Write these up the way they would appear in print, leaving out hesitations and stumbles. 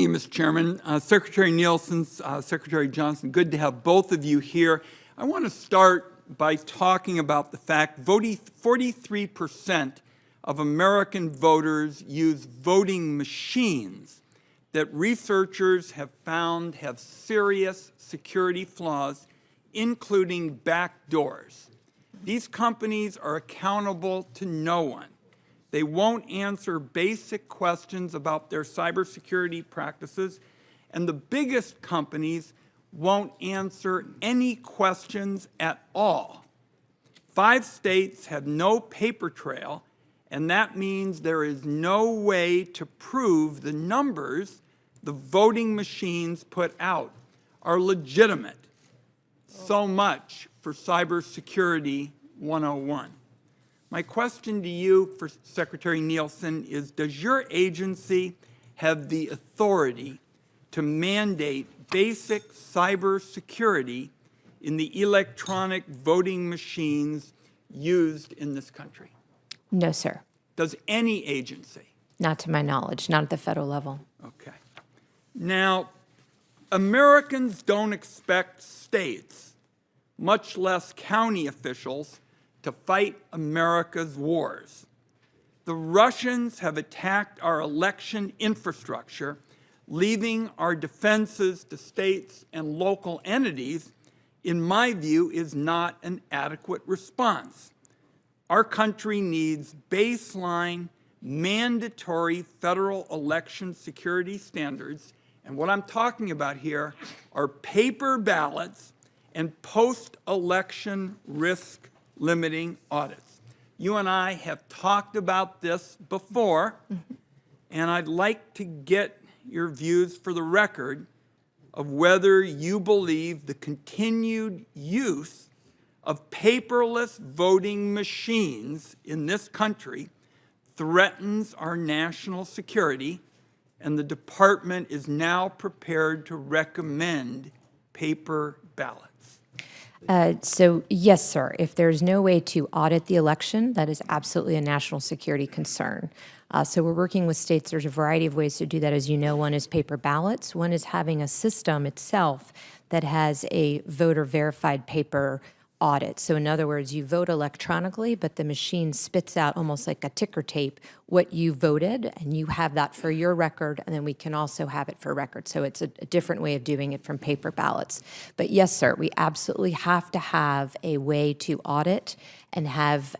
you, Mr. Chairman. Secretary Nielsen, Secretary Johnson, good to have both of you here. I want to start by talking about the fact 43% of American voters use voting machines that researchers have found have serious security flaws, including backdoors. These companies are accountable to no one. They won't answer basic questions about their cybersecurity practices, and the biggest companies won't answer any questions at all. 5 states have no paper trail, and that means there is no way to prove the numbers the voting machines put out are legitimate. So much for Cybersecurity 101. My question to you, for Secretary Nielsen, is does your agency have the authority to mandate basic cybersecurity in the electronic voting machines used in this country? No, sir. Does any agency? Not to my knowledge, not at the federal level. Okay. Now, Americans don't expect states, much less county officials, to fight America's wars. The Russians have attacked our election infrastructure, leaving our defenses to states and local entities, in my view, is not an adequate response. Our country needs baseline, mandatory federal election security standards, and what I'm talking about here are paper ballots and post-election risk limiting audits. You and I have talked about this before, and I'd like to get your views for the record of whether you believe the continued use of paperless voting machines in this country threatens our national security, and the department is now prepared to recommend paper ballots. So yes, sir. If there's no way to audit the election, that is absolutely a national security concern. So we're working with states. There's a variety of ways to do that. As you know, one is paper ballots. One is having a system itself that has a voter verified paper audit. So in other words, you vote electronically, but the machine spits out almost like a ticker tape what you voted, and you have that for your record, and then we can also have it for record. So it's a different way of doing it from paper ballots. But yes, sir, we absolutely have to have a way to audit and have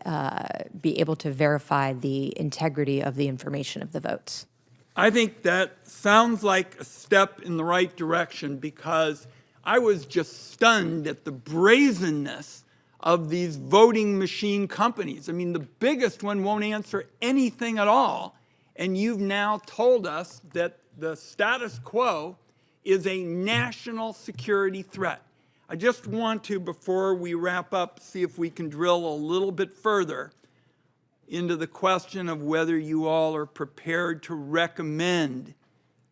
be able to verify the integrity of the information of the votes. I think that sounds like a step in the right direction, because I was just stunned at the brazenness of these voting machine companies. I mean, the biggest one won't answer anything at all, and you've now told us that the status quo is a national security threat. I just want to, before we wrap up, see if we can drill a little bit further into the question of whether you all are prepared to recommend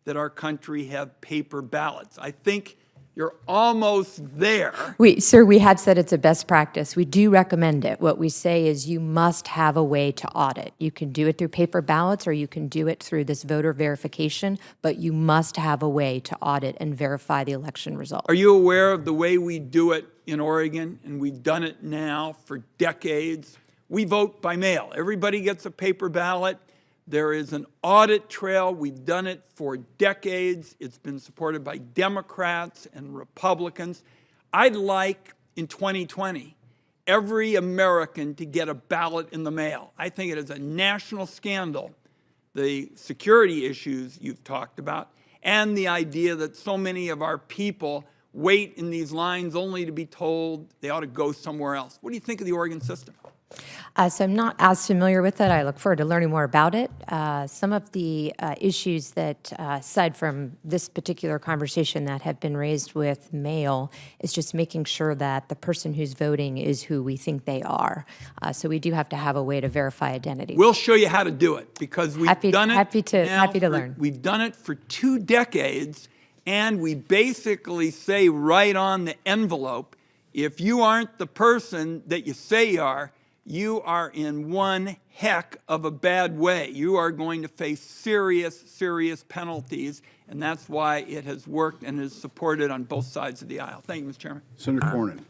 that our country have paper ballots. I think you're almost there. Sir, we have said it's a best practice. We do recommend it. What we say is you must have a way to audit. You can do it through paper ballots or you can do it through this voter verification, but you must have a way to audit and verify the election result. Are you aware of the way we do it in Oregon? And we've done it now for decades. We vote by mail. Everybody gets a paper ballot. There is an audit trail. We've done it for decades. It's been supported by Democrats and Republicans. I'd like, in 2020, every American to get a ballot in the mail. I think it is a national scandal, the security issues you've talked about, and the idea that so many of our people wait in these lines only to be told they ought to go somewhere else. What do you think of the Oregon system? So I'm not as familiar with it. I look forward to learning more about it. Some of the issues that, aside from this particular conversation that have been raised with mail, is just making sure that the person who's voting is who we think they are. So we do have to have a way to verify identity. We'll show you how to do it, because we've done it. Happy to learn. We've done it for 2 decades, and we basically say right on the envelope, if you aren't the person that you say you are, you are in one heck of a bad way. You are going to face serious, serious penalties, and that's why it has worked and is supported on both sides of the aisle. Thank you, Mr. Chairman. Senator Cornyn.